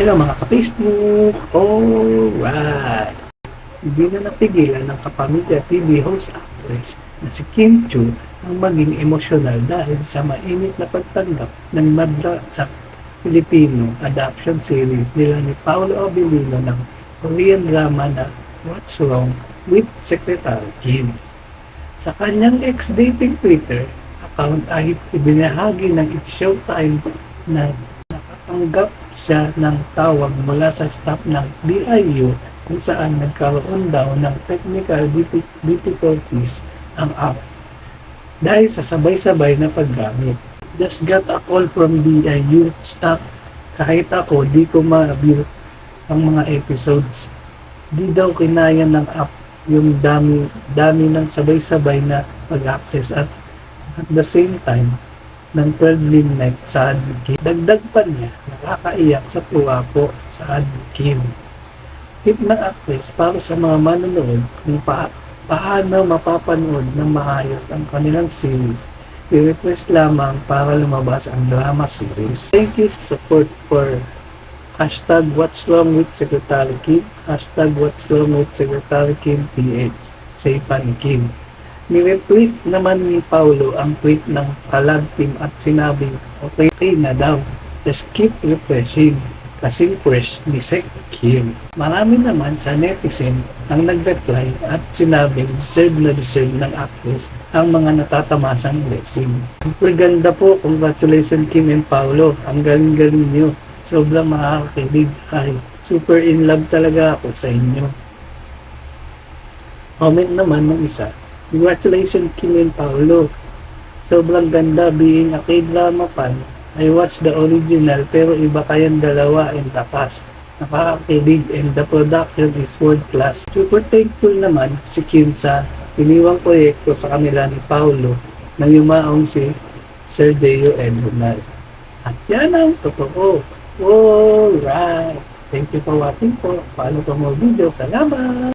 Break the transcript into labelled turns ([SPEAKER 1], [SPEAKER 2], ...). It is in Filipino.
[SPEAKER 1] Hello mga ka-Facebook! Alright! Hindi na napigilan ng Kapamilya TV host actress na si Kim Chu ang maging emosyonal dahil sa mainit na pagtanggap ng madla sa Filipino adoption series nila ni Paolo Abilino ng Korean drama na What's Wrong with Secretary Kim. Sa kanyang ex-dating Twitter account ay ibinahagi ng It's Showtime na nakatanggap siya ng tawag mula sa staff ng BIU kung saan nagkaroon daw ng technical difficulties ang app dahil sa sabay-sabay na paggamit. Just got a call from BIU staff. Kahit ako di ko ma-view ang mga episodes. Di daw kinaya ng app yung dami ng sabay-sabay na pag-access at the same time ng 12 midnight sa Admin. Dagdag pa niya, nakakaiyak sa tuwa po sa Admin. Tip ng actress para sa mga manonood kung paano mapapanood ng maayos ang kanilang series. I-request lamang para lumabas ang drama series. Thank you sa support for hashtag What's Wrong with Secretary Kim, hashtag What's Wrong with Secretary Kim PH, say pa ni Kim. Niretweet naman ni Paolo ang tweet ng Kalab team at sinabing okay na daw. Just keep refreshing. Kasing fresh ni Sek Kim. Marami naman sa netizen ang nag-reply at sinabing deserve ng actress ang mga natatamasang blessing. Super ganda po. Congratulations Kim and Paolo. Ang galing-galing nyo. Sobrang makakakilig. Ay, super in love talaga ako sa inyo. Comment naman ng isa. Congratulations Kim and Paolo. Sobrang ganda being a K-drama fan. I watched the original pero iba kayang dalawa and the cast. Nakakakilig and the production is world class. Super thankful naman si Kim sa iniwang proyekto sa kanila ni Paolo nang yumaong si Sir Deo and Ronald. At yan ang totoo. Alright. Thank you for watching po. Follow for more videos. Salamat!